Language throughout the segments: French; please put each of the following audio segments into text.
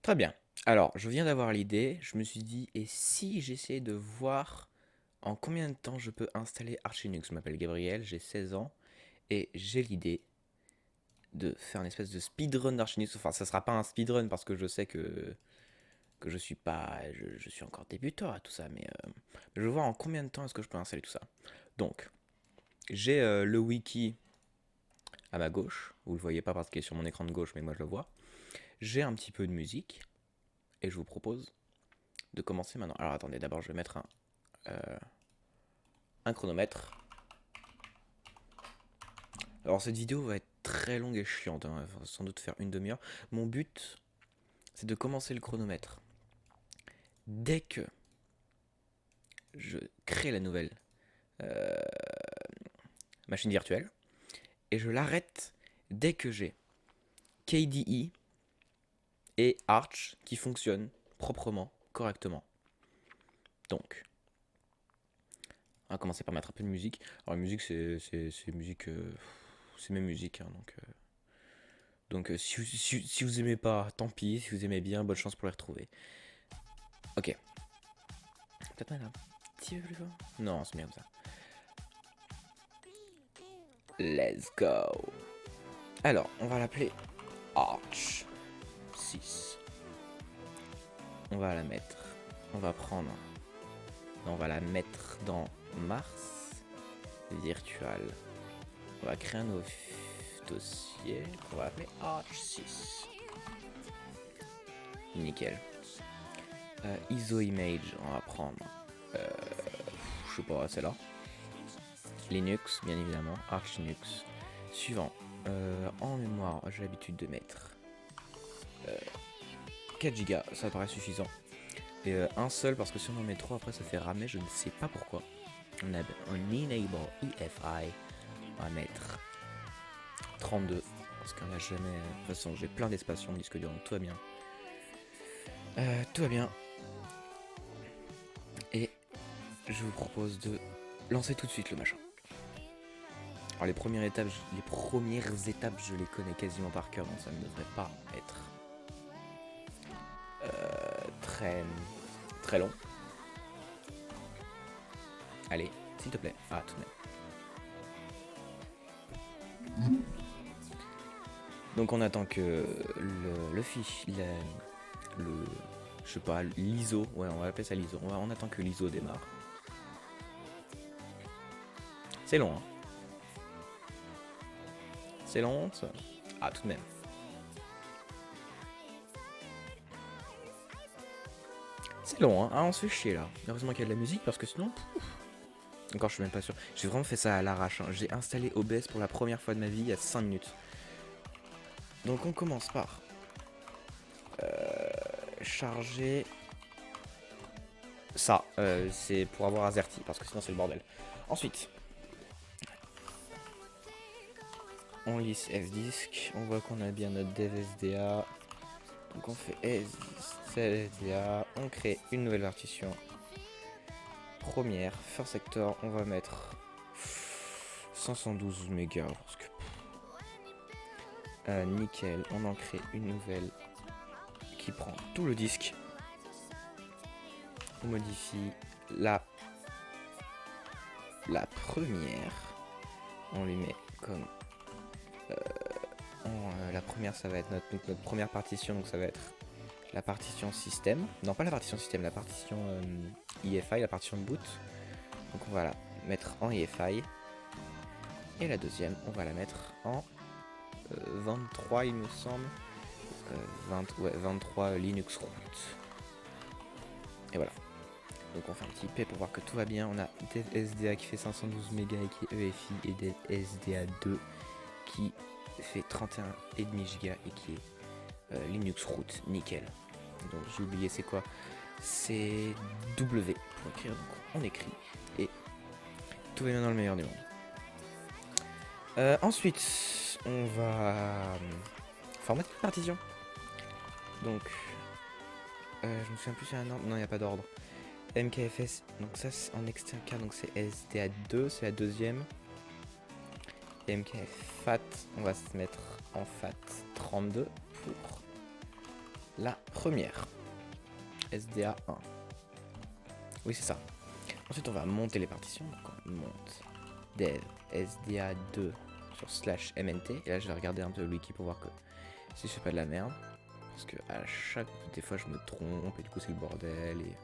Très bien. Alors, je viens d'avoir l'idée. Je me suis dit, et si j'essayais de voir en combien de temps je peux installer Arch Linux? Je m'appelle Gabriel, j'ai 16 ans, et j'ai l'idée de faire une espèce de speedrun d'Arch Linux. Enfin, ça sera pas un speedrun parce que je sais que je suis pas. Je suis encore débutant à tout ça, mais je veux voir en combien de temps est-ce que je peux installer tout ça. Donc, j'ai le wiki à ma gauche. Vous le voyez pas parce qu'il est sur mon écran de gauche, mais moi je le vois. J'ai un petit peu de musique, et je vous propose de commencer maintenant. Alors attendez, d'abord je vais mettre un chronomètre. Alors cette vidéo va être très longue et chiante, hein. Elle va sans doute faire une demi-heure. Mon but, c'est de commencer le chronomètre dès que je crée la nouvelle euh, machine virtuelle, et je l'arrête dès que j'ai KDE et Arch qui fonctionnent proprement, correctement. Donc, on va commencer par mettre un peu de musique. Alors la musique, c'est musique, c'est mes musiques, hein, donc si vous aimez pas, tant pis. Si vous aimez bien, bonne chance pour les retrouver. Ok. Peut-être même un petit peu plus fort. Non, c'est bien comme ça. Let's go. Alors, on va l'appeler Arch 6. On va la mettre. On va prendre. On va la mettre dans Mars Virtual. On va créer un nouveau dossier qu'on va appeler Arch 6. Nickel. ISO image, on va prendre. Je sais pas, celle-là. Linux, bien évidemment. Arch Linux. Suivant. En mémoire, j'ai l'habitude de mettre 4 Go, ça paraît suffisant. Et un seul, parce que si on en met 3 après ça fait ramer, je ne sais pas pourquoi. On enable EFI. On va mettre 32. Parce qu'on n'a jamais. De toute façon, j'ai plein d'espace sur mon disque dur, donc tout va bien. Tout va bien. Et je vous propose de lancer tout de suite le machin. Alors les premières étapes, je les connais quasiment par cœur, donc ça ne devrait pas être très très long. Allez, s'il te plaît. Ah, tout de même. Donc on attend que le fichier, je sais pas, l'ISO, ouais, on va appeler ça l'ISO. On attend que l'ISO démarre. C'est long, hein. C'est long, ça. Ah, tout de même. C'est long, hein. Ah, on se fait chier là. Heureusement qu'il y a de la musique parce que sinon. Encore, je suis même pas sûr. J'ai vraiment fait ça à l'arrache, hein. J'ai installé OBS pour la première fois de ma vie il y a 5 minutes. Donc on commence par charger ça. C'est pour avoir AZERTY parce que sinon c'est le bordel. Ensuite, on lisse FDisk. On voit qu'on a bien notre dev SDA. Donc on fait SDA. On crée une nouvelle partition. Première, first sector, on va mettre 512 mégas parce que nickel, on en crée une nouvelle qui prend tout le disque. On modifie la première, on lui met comme la première, ça va être notre première partition, donc ça va être la partition système, non pas la partition système, la partition EFI, la partition boot. Donc on va la mettre en EFI. Et la deuxième, on va la mettre en 23, il me semble. 23 Linux root. Et voilà. Donc on fait un petit P pour voir que tout va bien. On a SDA qui fait 512 mégas et qui est EFI, et des SDA2 qui fait 31,5 gigas et qui est Linux root. Nickel. Donc j'ai oublié c'est quoi. C'est W pour écrire. Donc on écrit et tout va bien dans le meilleur des mondes. Ensuite, on va formater la partition. Donc, je me souviens plus s'il y a un ordre. Non, il n'y a pas d'ordre. MKFS, donc ça c'est en externe, donc c'est SDA2, c'est la deuxième. Et MKF FAT, on va se mettre en FAT 32 pour la première. SDA 1. Oui, c'est ça. Ensuite, on va monter les partitions. Donc, on monte dev SDA 2 sur /mnt. Et là, je vais regarder un peu le wiki pour voir que si je fais pas de la merde. Parce que à chaque des fois, je me trompe et du coup, c'est le bordel. Et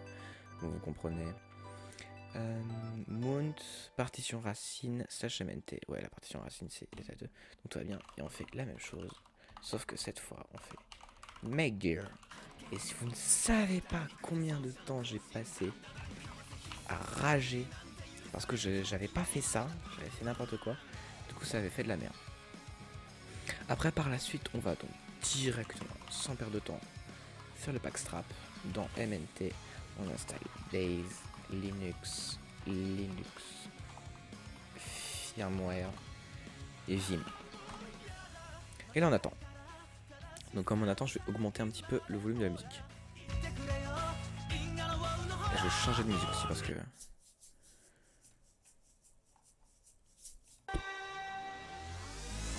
bon, vous comprenez. Mount, partition racine /mnt. Ouais, la partition racine, c'est l'état 2. Donc, tout va bien. Et on fait la même chose. Sauf que cette fois, on fait make dir. Et si vous ne savez pas combien de temps j'ai passé à rager parce que j'avais pas fait ça, j'avais fait n'importe quoi, du coup ça avait fait de la merde. Après par la suite on va donc directement, sans perdre de temps, faire le backstrap. Dans MNT on installe Base, Linux, Firmware et Vim. Et là on attend. Donc comme on attend, je vais augmenter un petit peu le volume de la musique. Et je vais changer de musique aussi parce que...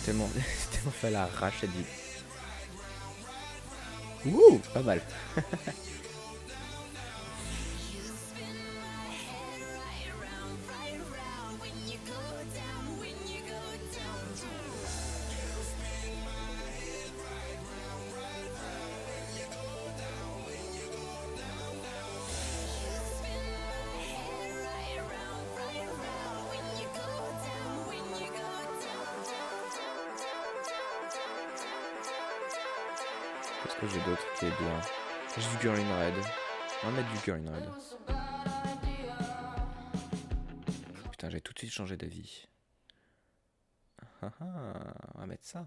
tellement fait la rachette vite. Ouh, pas mal. Qu'est-ce que j'ai d'autre qui est bien? J'ai du Girl in Red. On va mettre du Girl in Red. Putain, j'ai tout de suite changé d'avis. On va mettre ça. En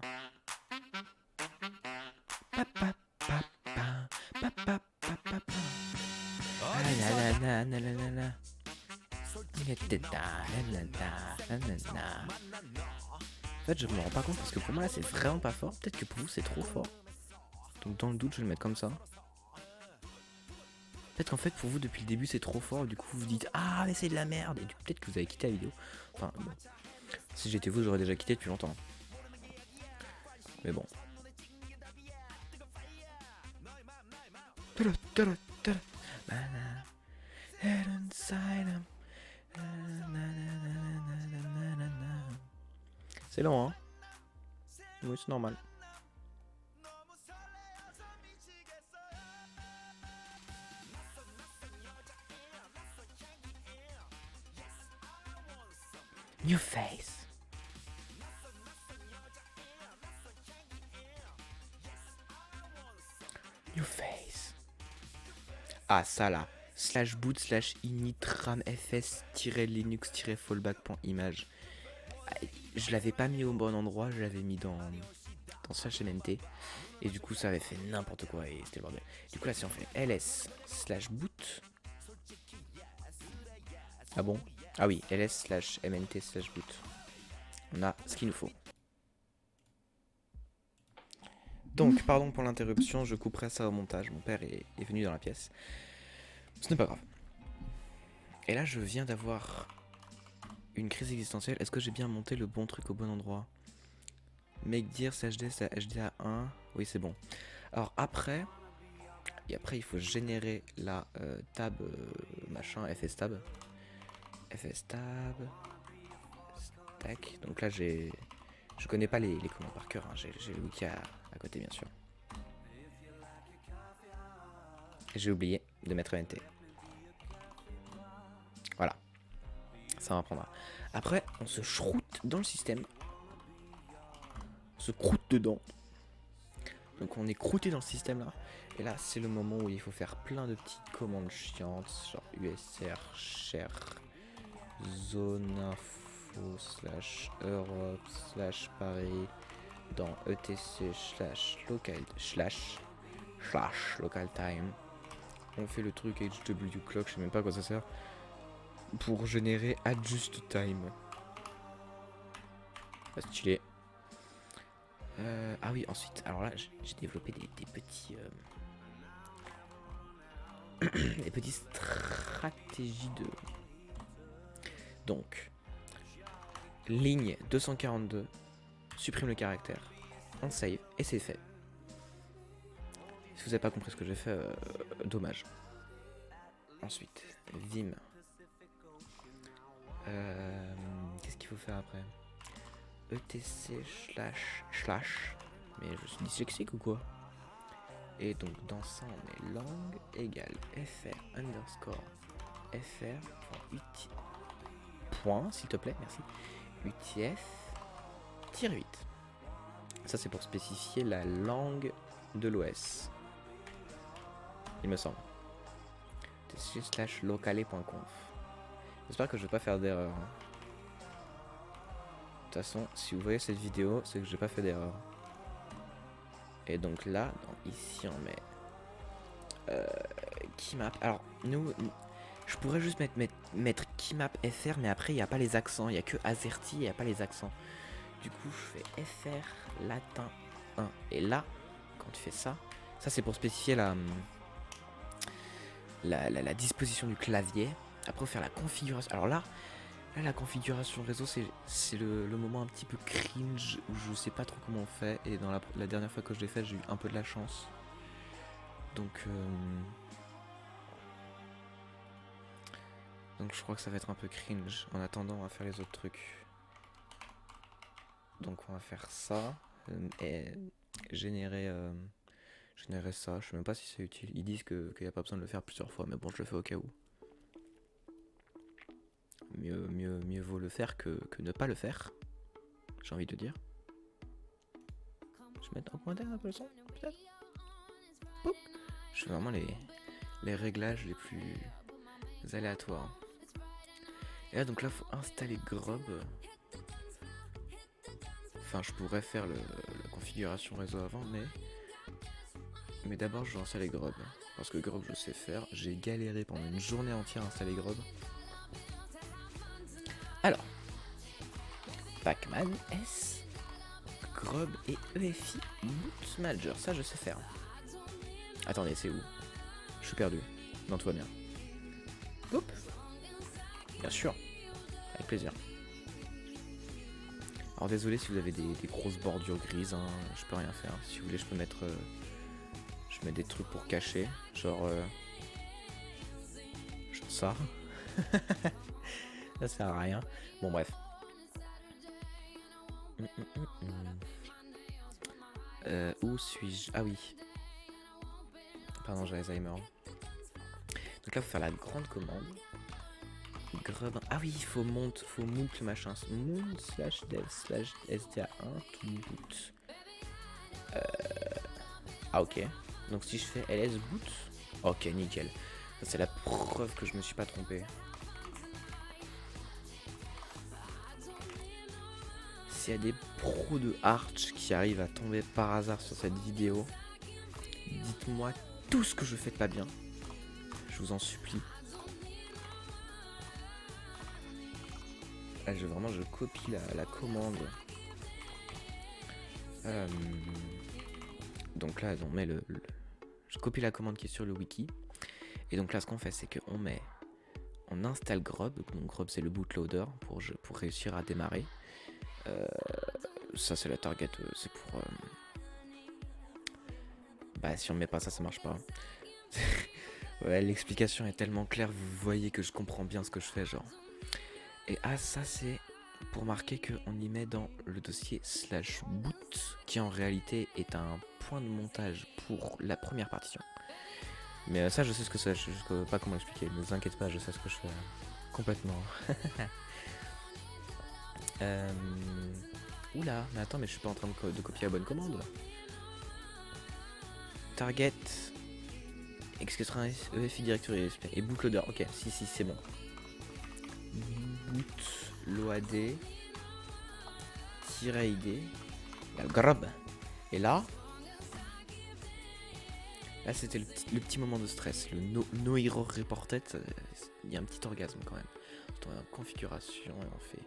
fait, je me rends pas compte parce que pour moi là c'est vraiment pas fort. Peut-être que pour vous c'est trop fort. Donc dans le doute, je vais le mettre comme ça. Peut-être qu'en fait pour vous depuis le début c'est trop fort. Du coup vous vous dites ah mais c'est de la merde. Et du coup peut-être que vous avez quitté la vidéo. Enfin bon. Si j'étais vous j'aurais déjà quitté depuis longtemps. Mais bon. C'est lent hein. Oui c'est normal. New face. New face. Ah ça là. /boot/init ram fs-linux-fallback.image. Je l'avais pas mis au bon endroit, je l'avais mis dans /mnt. Et du coup ça avait fait n'importe quoi et c'était le bordel. Du coup là si on fait ls/boot. Ah bon? Ah oui, ls/mnt/boot. On a ce qu'il nous faut. Donc, pardon pour l'interruption, je couperai ça au montage. Mon père est venu dans la pièce. Ce n'est pas grave. Et là, je viens d'avoir une crise existentielle. Est-ce que j'ai bien monté le bon truc au bon endroit? Make dir HD HDA1. Oui, c'est bon. Alors après, il faut générer la tab machin fstab. Fstab. Tac. Donc là, je connais pas les commandes par cœur. Hein. J'ai le wiki à côté, bien sûr. J'ai oublié de mettre NT. Voilà. Ça m'apprendra. Après, on se shroute dans le système. On se croûte dedans. Donc on est croûté dans le système là. Et là, c'est le moment où il faut faire plein de petites commandes chiantes. Genre usr share zone info /Europe /Paris dans etc/local time. On fait le truc HW clock, je sais même pas à quoi ça sert. Pour générer adjust time. Pas stylé. Ah oui, ensuite, alors là, j'ai développé des petits... des petites stratégies de... Donc, ligne 242, supprime le caractère, on save, et c'est fait. vous n'avez pas compris ce que j'ai fait, dommage. Ensuite, Vim. Qu'est-ce qu'il faut faire après? ETC slash. Mais je suis dyslexique ou quoi? Et donc dans ça on met langue égale fr underscore fr.ut point s'il te plaît, merci. UTF-8. Ça c'est pour spécifier la langue de l'OS. Il me semble. Slash locale.conf. J'espère que je vais pas faire d'erreur. De toute façon, si vous voyez cette vidéo, c'est que j'ai pas fait d'erreur. Et donc là, ici on met keymap. Alors nous, je pourrais juste mettre keymap fr, mais après il n'y a pas les accents, il n'y a que azerty, il n'y a pas les accents. Du coup je fais fr latin 1. Et là, quand tu fais ça, ça c'est pour spécifier la disposition du clavier. Après faire la configuration. Alors là la configuration réseau, c'est le moment un petit peu cringe où je sais pas trop comment on fait. Et dans la dernière fois que je l'ai fait, j'ai eu un peu de la chance. Donc je crois que ça va être un peu cringe. En attendant, on va faire les autres trucs. Donc on va faire ça. Et générer ça. Je sais même pas si c'est utile. Ils disent qu'il n'y a pas besoin de le faire plusieurs fois. Mais bon, je le fais au cas où. Mieux vaut le faire que ne pas le faire. J'ai envie de dire. Je vais mettre en commentaire un peu le son, peut-être. Je fais vraiment les réglages les plus aléatoires. Et là, donc là, faut installer Grub. Enfin, je pourrais faire la configuration réseau avant, mais d'abord, je vais installer Grub. Parce que Grub, je sais faire. J'ai galéré pendant une journée entière à installer Grub. Alors, Pacman S, Grub et EFI Boot Manager. Ça, je sais faire. Attendez, c'est où? Je suis perdu. Non, tout va bien. Hop. Bien sûr. Avec plaisir. Alors désolé si vous avez des grosses bordures grises, hein, je peux rien faire. Si vous voulez, je peux mettre... je mets des trucs pour cacher. Genre ça. Ça sert à rien. Bon, bref. Où suis-je? Ah oui. Pardon, j'ai Alzheimer. Donc là, il faut faire la grande commande. Grub. Ah oui, il faut mount le machin. Mount slash dev slash sda1 to boot. Ah ok. Donc si je fais ls boot. Ok, nickel. Ça c'est la preuve que je me suis pas trompé. S'il y a des pros de Arch qui arrivent à tomber par hasard sur cette vidéo, dites-moi tout ce que je fais de pas bien. Je vous en supplie. Là, je copie la commande. Donc là, on met je copie la commande qui est sur le wiki. Et donc là, ce qu'on fait, c'est on installe Grub. Donc Grub, c'est le bootloader pour réussir à démarrer. Ça, c'est la target. C'est pour... Bah, si on met pas ça, ça marche pas. Ouais, l'explication est tellement claire, vous voyez que je comprends bien ce que je fais, genre. Et ça c'est pour marquer qu'on y met dans le dossier slash boot, qui en réalité est un point de montage pour la première partition. Mais ça, je sais ce que c'est, je sais pas comment expliquer, ne vous inquiétez pas, je sais ce que je fais complètement. Oula, mais attends, mais je suis pas en train de copier la bonne commande. Target, EFI directory et bootloader, ok, si, c'est bon. Boot load -id la grub. Et là c'était le petit moment de stress, le no error reported. Il y a un petit orgasme quand même. On est en configuration et on fait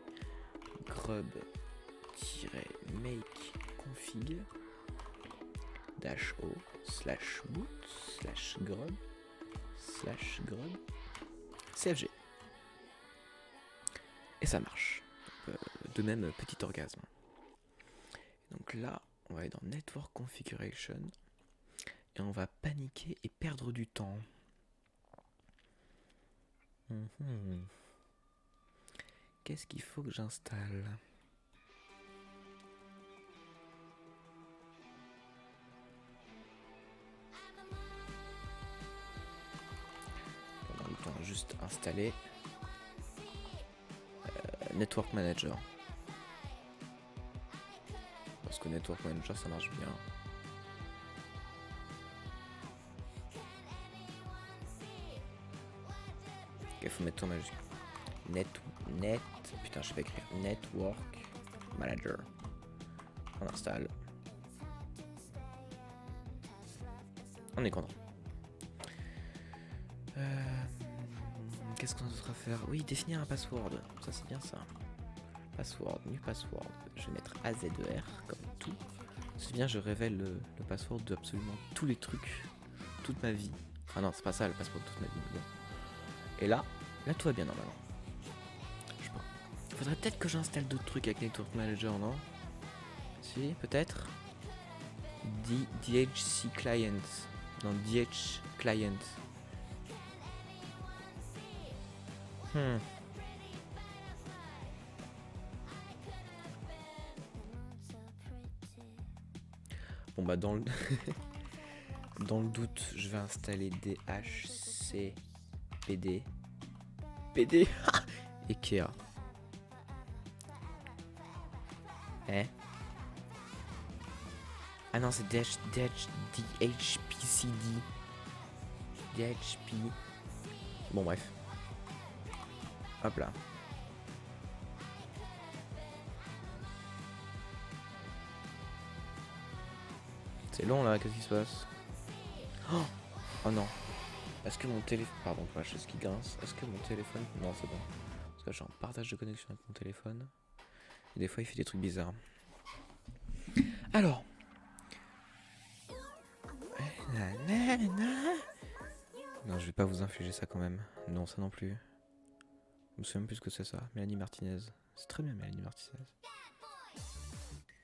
grub-make config -o slash boot slash grub cfg. Et ça marche. De même, petit orgasme. Donc là, on va aller dans Network Configuration. et on va paniquer et perdre du temps. Qu'est-ce qu'il faut que j'installe? Pendant le temps, juste installer Network Manager. Parce que Network Manager ça marche bien. Ok, faut mettre tout en majuscule. Putain, je vais écrire Network Manager. On installe. On est content. Qu'est-ce qu'on doit faire? Oui, définir un password. Ça, c'est bien ça. Password, new password. Je vais mettre AZER comme tout. C'est bien, je révèle le password de absolument tous les trucs, toute ma vie. Ah non, c'est pas ça le password de toute ma vie. Bon. Et là tout va bien normalement. Je sais pas. Faudrait peut-être que j'installe d'autres trucs avec Network Manager, non? Si, peut-être. DHC Client. Non, DH Client. Bon bah dans le dans le doute, je vais installer DHCPD. PD Ikea. Ah non, c'est DHPCD. DHP. Bon bref. Hop là. C'est long là, qu'est-ce qui se passe? Oh non. Est-ce que mon téléphone... Pardon pour la chose qui grince. Est-ce que mon téléphone... Non, c'est bon. Parce que je suis en partage de connexion avec mon téléphone. Et des fois, il fait des trucs bizarres. Alors. Non, je vais pas vous infliger ça quand même. Non, ça non plus. Je me souviens même plus ce que c'est ça. Mélanie Martinez. C'est très bien, Mélanie Martinez.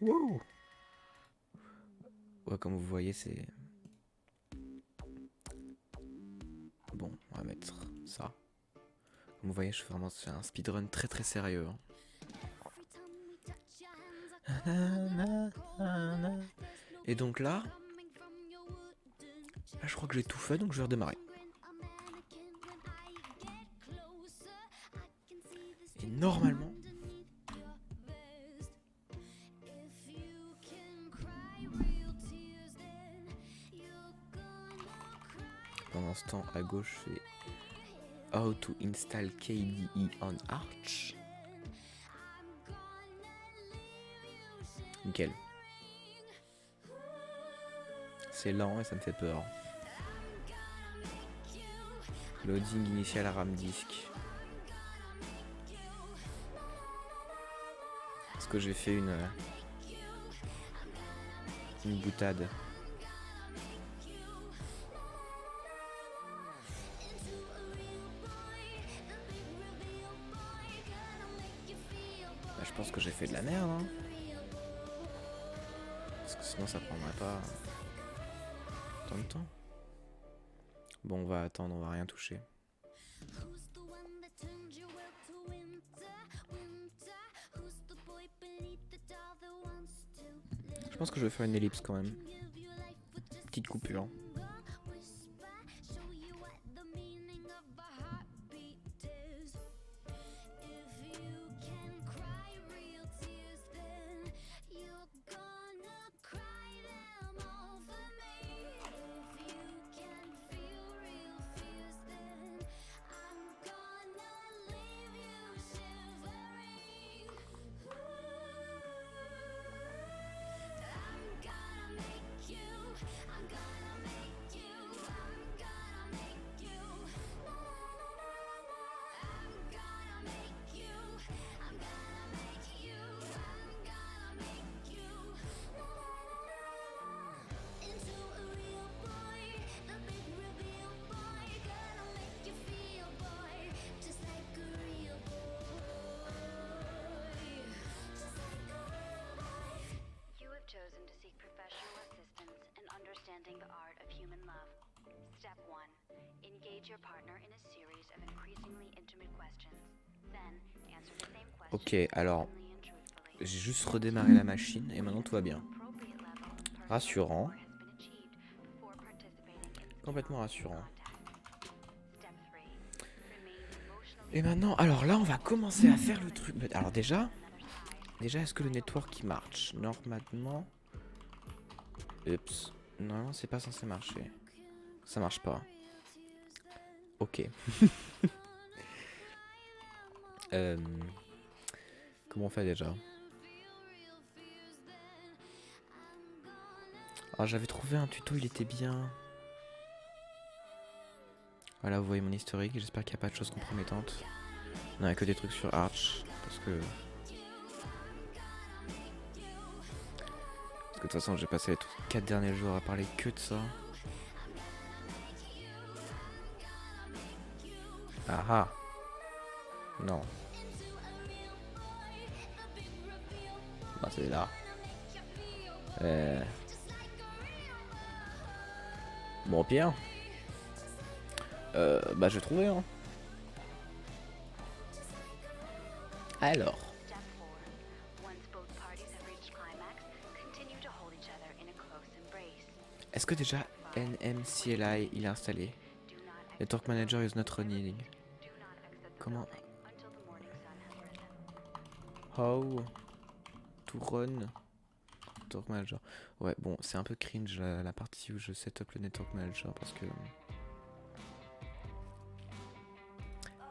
Wow. Ouais, comme vous voyez, c'est... Bon, on va mettre ça. Comme vous voyez, je fais vraiment un speedrun très très sérieux. Et donc là, je crois que j'ai tout fait, donc je vais redémarrer. Et normalement, pendant ce temps, à gauche, je fais How to install KDE on Arch. Nickel. C'est lent et ça me fait peur. Loading initial RAM disk. Est-ce que j'ai fait une boutade? Bah, je pense que j'ai fait de la merde, hein. Parce que sinon ça prendrait pas tant de temps. Bon, on va attendre, on va rien toucher. Je pense que je vais faire une ellipse quand même. Petite coupure. Ok, alors, j'ai juste redémarré la machine et maintenant tout va bien. Rassurant. Complètement rassurant. Et maintenant, alors là, on va commencer à faire le truc. Alors déjà, est-ce que le network il marche? Normalement... Oups. Normalement, c'est pas censé marcher. Ça marche pas. Ok. Comment on fait déjà? Alors j'avais trouvé un tuto, il était bien. Voilà, vous voyez mon historique, j'espère qu'il n'y a pas de choses compromettantes. Non, il n'y a que des trucs sur Arch, parce que... de toute façon, j'ai passé les 4 derniers jours à parler que de ça. Ah ah. Non. Bah c'est là. Bon, pire. Bah j'ai trouvé, hein. Alors. Est-ce que déjà NMCLI il est installé? Network Manager is not running. Comment? How to run Network Manager. Ouais, bon, c'est un peu cringe la partie où je setup le Network Manager parce que...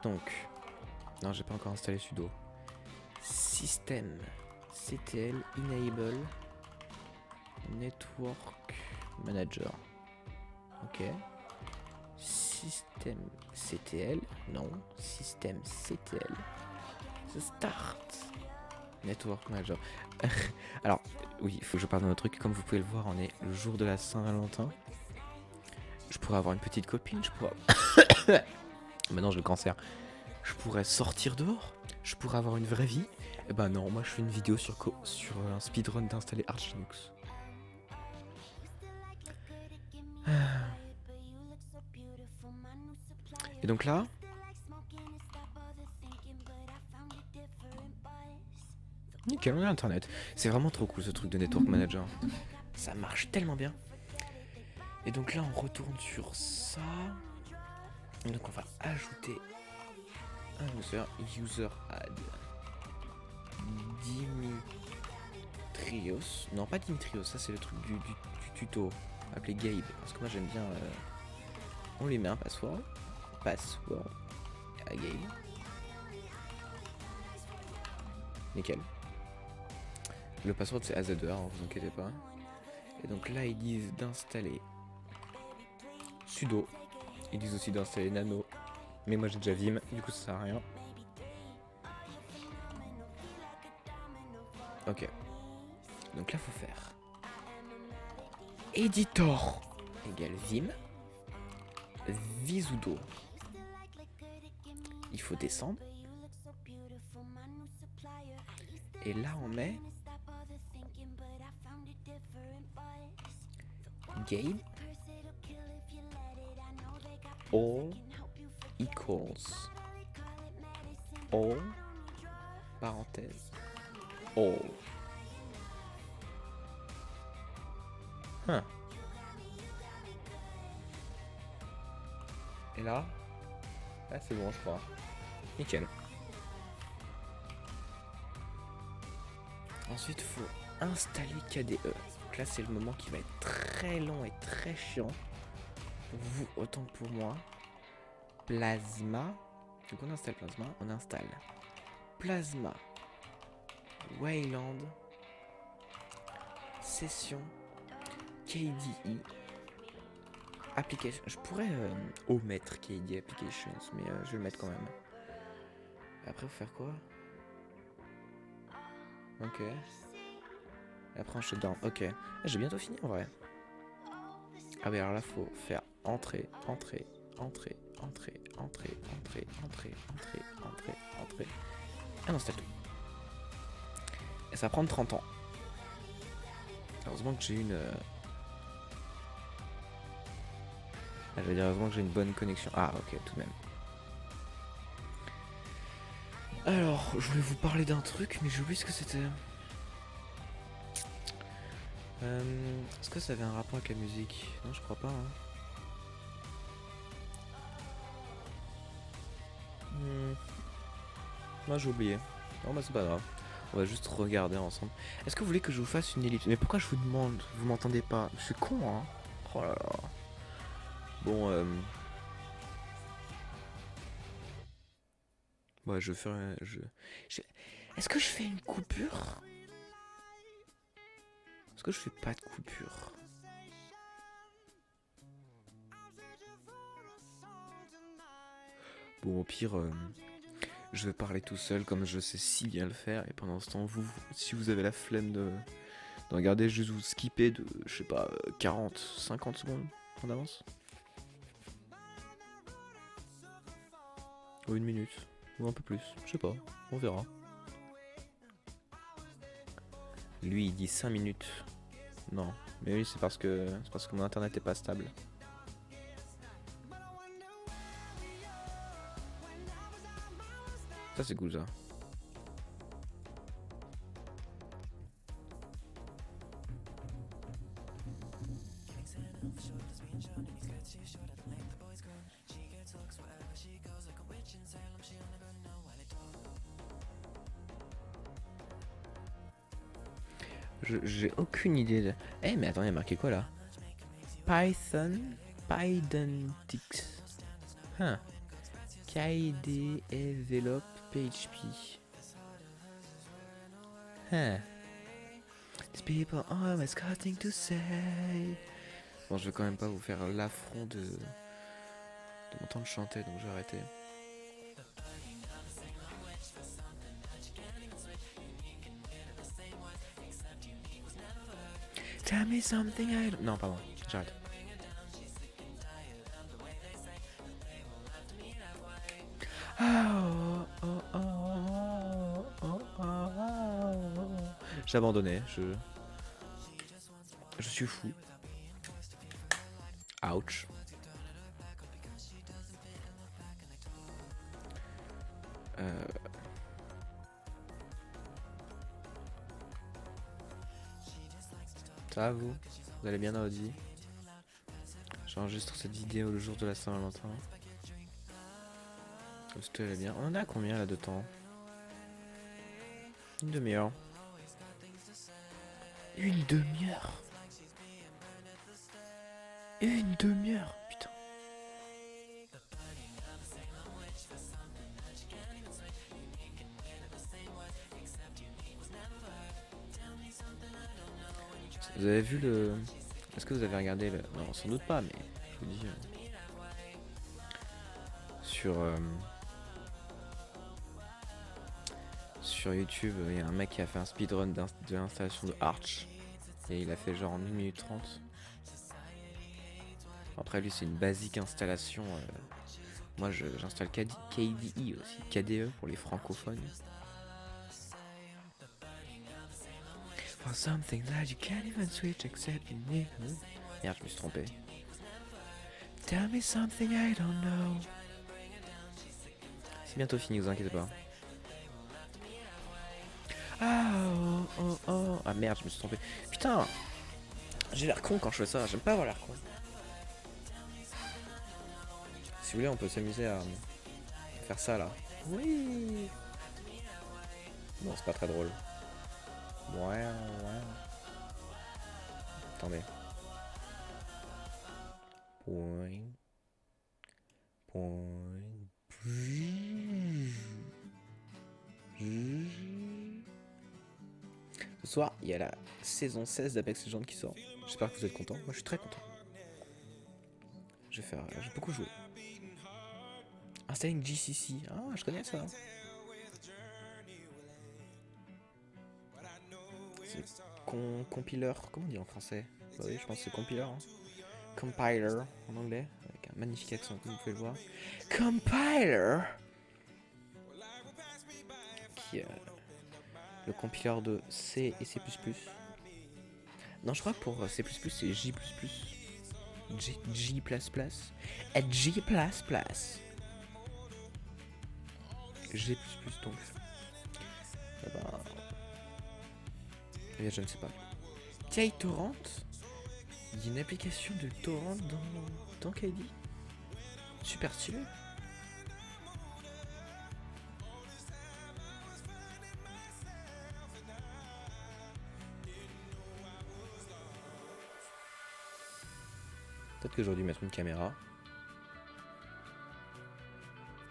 Donc... Non, j'ai pas encore installé sudo. System CTL enable Network Manager. Ok. System CTL. Non. System CTL. The start. Network Manager. Alors, oui, il faut que je parle d'un autre truc. Comme vous pouvez le voir, on est le jour de la Saint-Valentin. Je pourrais avoir une petite copine. Je pourrais... Maintenant, j'ai le cancer. Je pourrais sortir dehors. Je pourrais avoir une vraie vie. Eh ben non, moi je fais une vidéo sur un speedrun d'installer Arch Linux. Et donc là, nickel, on a internet. C'est vraiment trop cool ce truc de Network Manager. Ça marche tellement bien. Et donc là, on retourne sur ça. Et donc on va ajouter un user add Dimitrios. Non, pas Dimitrios, ça c'est le truc du tuto appelé Gabe. Parce que moi j'aime bien. On lui met un password. Password à Gabe. Nickel. Le password c'est AZ2R, hein, vous inquiétez pas. Et donc là ils disent d'installer sudo. Ils disent aussi d'installer nano. Mais moi j'ai déjà Vim, du coup ça sert à rien. Ok. Donc là faut faire editor égale Vim. Visudo. Il faut descendre. Et là on met Gabe all equals all parenthèse all. Et là c'est bon je crois. Nickel. Ensuite faut installer KDE. Donc là c'est le moment qui va être très long et très chiant. Pour vous autant que pour moi. Plasma. Donc on installe Plasma. On installe Plasma Wayland Session KDE Application. Je pourrais omettre KDE Applications, mais je vais le mettre quand même. Après, faut faire quoi? Ok. Et après, on shutdown. Ok. J'ai bientôt fini en vrai. Ah, mais alors là, faut faire entrée, entrée, entrée, entrée, entrée, entrée, entrée, entrée, entrée, entrée. Ah non, c'était tout. Et ça va prendre 30 ans. Heureusement que j'ai une. Ah, je vais dire heureusement que j'ai une bonne connexion. Ah, ok, tout de même. Alors, je voulais vous parler d'un truc, mais j'ai oublié ce que c'était. Est-ce que ça avait un rapport avec la musique? Non, je crois pas. Hein. Moi, j'ai oublié. Non, bah c'est pas grave. On va juste regarder ensemble. Est-ce que vous voulez que je vous fasse une ellipse? Mais pourquoi je vous demande? Vous m'entendez pas? Je suis con, hein? Oh là là. Bon, ouais, je vais faire. Je- Est-ce que je fais une coupure? Est-ce que je fais pas de coupure? Bon, au pire, je vais parler tout seul comme je sais si bien le faire. Et pendant ce temps, si vous avez la flemme de regarder, juste vous skipper de, je sais pas, 40, 50 secondes en avance. Ou une minute. Ou un peu plus. Je sais pas. On verra. Lui, il dit 5 minutes. Non. Mais oui, c'est parce que mon internet est pas stable. Ça, c'est cool, ça. J'ai aucune idée de... Eh, mais attends, il y a marqué quoi, là? Python... Pythontics. Huh. KD Develop PHP. Huh. These people always got to say. Bon, je vais quand même pas vous faire l'affront de m'entendre chanter, donc je vais arrêter. Tell me something I don't... Non, pardon, j'arrête. J'ai abandonné, je suis fou. Ouch. Ça va vous? Vous allez bien dans votre vie? J'enregistre cette vidéo le jour de la Saint-Valentin. Est-ce que elle est bien? On en a combien là de temps? Une demi-heure. Une demi-heure? Une demi-heure? Putain. Vous avez vu le... Est-ce que vous avez regardé le... Non, sans doute pas, mais je vous dis... Sur YouTube, il y a un mec qui a fait un speedrun de l'installation de Arch. Et il a fait genre en 1 minute 30. Après lui c'est une basique installation. Moi j'installe KDE aussi. KDE pour les francophones. For something that you can't even switch except in me. Merde, je me suis trompé. Tell me something I don't know. C'est bientôt fini, vous inquiétez pas. Ah oh oh oh. Ah merde, je me suis trompé. Putain, j'ai l'air con quand je fais ça. J'aime pas avoir l'air con. Si vous voulez, on peut s'amuser à faire ça là. Oui. Non, c'est pas très drôle. Ouais. Attendez. Point. Ce soir, il y a la saison 16 d'Apex Legends qui sort. J'espère que vous êtes contents. Moi, je suis très content. J'ai beaucoup joué. Installing GCC. Ah, je connais ça. C'est compiler. Comment on dit en français? Bah oui, je pense que c'est compiler. Hein. Compiler en anglais. Avec un magnifique accent, comme vous pouvez le voir. Compiler! Qui est le compiler de C et C++. Non, je crois que pour C++, c'est J++. G, G++. Et G++. G++ donc. Eh ben... Eh bien, je ne sais pas. Tiens, Torrent. Il y a une application de torrent dans KD. Super stylé. Peut-être que j'aurais dû mettre une caméra.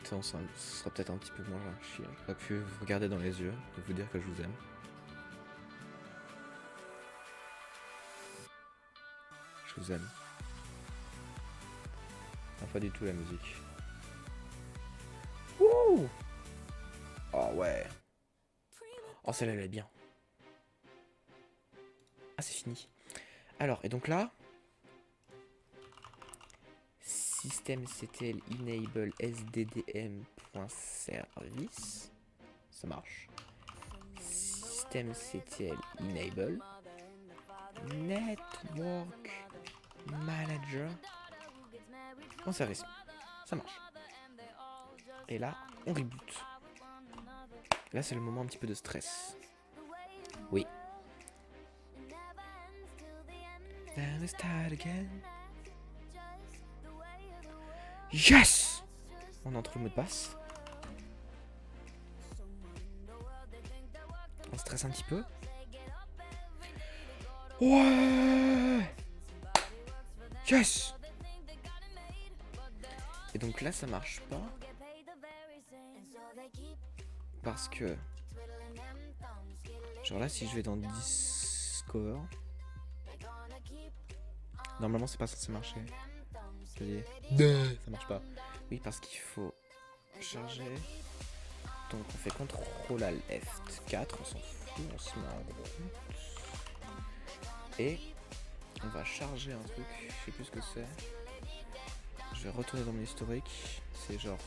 Ça sera peut-être un petit peu moins chiant. J'aurais pu vous regarder dans les yeux et vous dire que je vous aime. Je vous aime. Ah, pas du tout la musique. Wouh! Oh ouais. Oh, celle-là, elle est bien. Ah, c'est fini. Alors, et donc là... systemctl enable sddm.service. Ça marche. Systemctl enable network manager en service. Ça marche. Et là, on reboot. Là, c'est le moment un petit peu de stress. Oui. Then we start again. Yes! On entre le mot de passe. On stresse un petit peu. Ouais! Yes! Et donc là, ça marche pas. Parce que... genre là, si je vais dans Discover... normalement, c'est pas censé marcher. Ça marche pas. Oui, parce qu'il faut charger. Donc on fait CTRL ALT F4, on s'en fout, on se met en route. Et on va charger un truc, je sais plus ce que c'est. Je vais retourner dans mon historique. C'est genre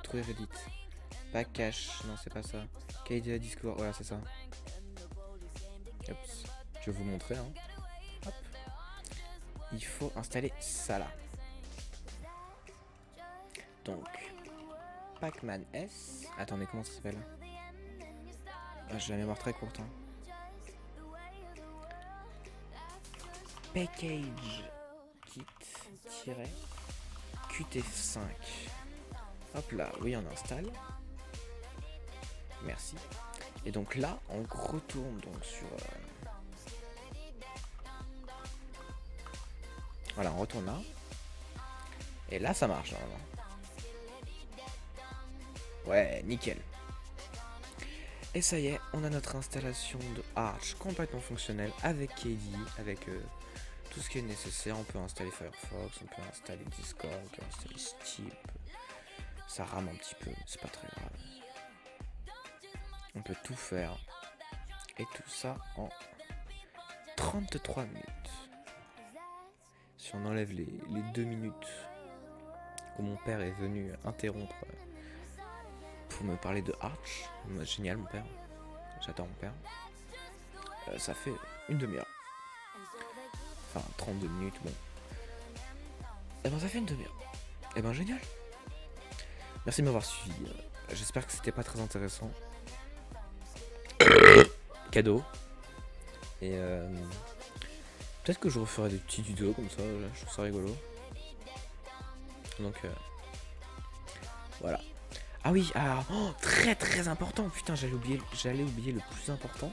trouver Reddit. Pas cache, non c'est pas ça. KDA Discord, voilà c'est ça. Hop. Je vais vous montrer. Hein. Hop. Il faut installer ça là. Donc Pacman S. Attendez, comment ça s'appelle? Ah, j'ai la mémoire très courte. Hein. Package kit-qtf5. Hop là, oui, on installe. Merci. Et donc là, on retourne donc sur... voilà, on retourne là. Et là, ça marche normalement. Ouais, nickel. Et ça y est, on a notre installation de Arch complètement fonctionnelle avec KDE, avec tout ce qui est nécessaire. On peut installer Firefox, on peut installer Discord, on peut installer Steam. Ça rame un petit peu, mais c'est pas très grave. On peut tout faire. Et tout ça en 33 minutes. Si on enlève les 2 minutes où mon père est venu interrompre pour me parler de Arch, génial mon père, j'adore mon père, ça fait une demi-heure. Enfin 32 minutes, bon. Et ben ça fait une demi-heure. Et ben génial. Merci de m'avoir suivi. J'espère que c'était pas très intéressant. Cadeau. Et peut-être que je referai des petites vidéos comme ça, je trouve ça rigolo. Donc voilà. Ah oui, alors très très important. Putain, j'allais oublier le plus important.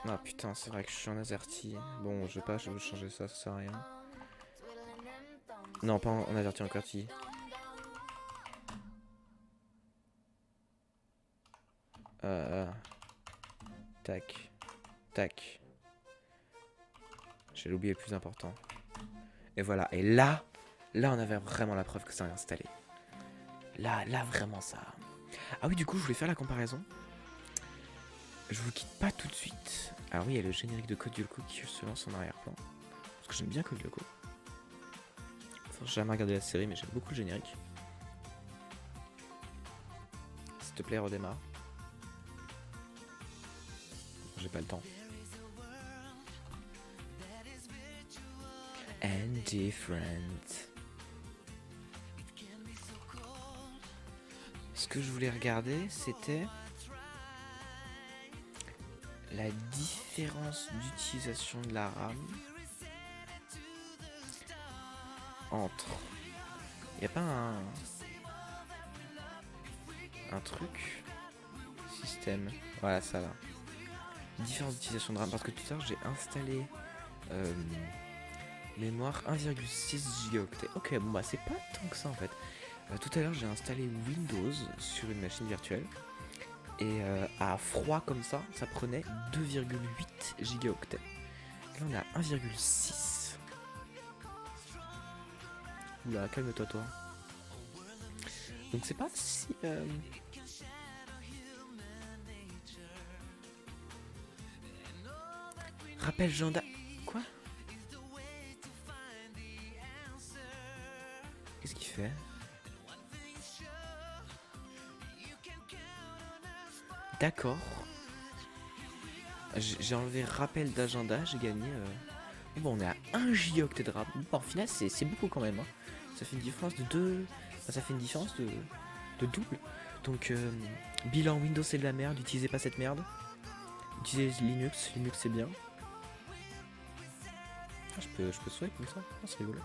Ah putain, c'est vrai que je suis en AZERTY. Bon, je veux changer ça, ça sert à rien. Non, pas en AZERTY, en QWERTY. Tac. Tac. J'ai oublié le plus important. Et voilà, et là on avait vraiment la preuve que ça a installé. Là vraiment ça. Ah oui, du coup, je voulais faire la comparaison. Je vous quitte pas tout de suite. Alors oui, il y a le générique de Code Lyoko qui se lance en arrière-plan. Parce que j'aime bien Code Lyoko. Enfin, j'ai jamais regardé la série, mais j'aime beaucoup le générique. S'il te plaît, redémarre. J'ai pas le temps. And different. Ce que je voulais regarder, c'était la différence d'utilisation de la RAM entre... Y a pas un truc système, voilà ça là, différence d'utilisation de RAM, parce que tout à l'heure j'ai installé mémoire 1,6 gigaoctets. Ok, bon bah c'est pas tant que ça en fait. Tout à l'heure j'ai installé Windows sur une machine virtuelle et à froid comme ça, ça prenait 2,8 gigaoctets. Là on est à 1,6. Oula, calme-toi toi. Donc c'est pas si... Rappel Janda... Quoi? Qu'est-ce qu'il fait? D'accord. J'ai enlevé rappel d'agenda, j'ai gagné... Bon, on est à 1 gigaoctet de RAM. Bon, en final, c'est beaucoup quand même. Hein. Ça fait une différence de 2... Enfin, ça fait une différence de double. Donc, bilan Windows c'est de la merde, n'utilisez pas cette merde. Utilisez Linux, Linux c'est bien. Ah, je peux swipe comme ça, ah, c'est rigolo.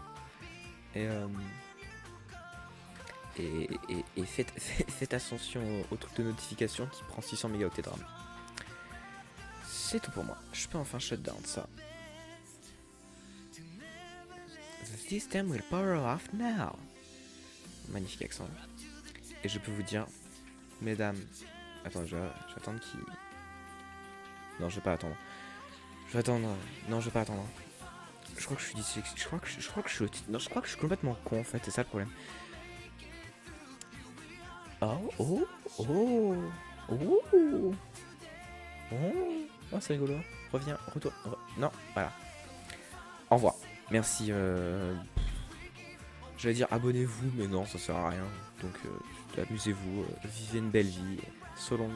Et faites attention au truc de notification qui prend 600 mégaoctets de RAM. C'est tout pour moi. Je peux enfin shutdown ça. The system will power off now. Magnifique accent. Et je peux vous dire, mesdames... Attends, je vais attendre qu'il... Non, je vais pas attendre. Je vais attendre... Non, je vais pas attendre. Je crois que je suis dyslexique. Je crois que je suis autiste. Non, je crois que je suis complètement con en fait, c'est ça le problème. Oh, oh, oh, oh, oh, c'est rigolo. Reviens, retourne. Non, voilà. Au revoir. Merci. J'allais dire abonnez-vous, mais non, ça sert à rien. Donc, amusez-vous, vivez une belle vie. So long.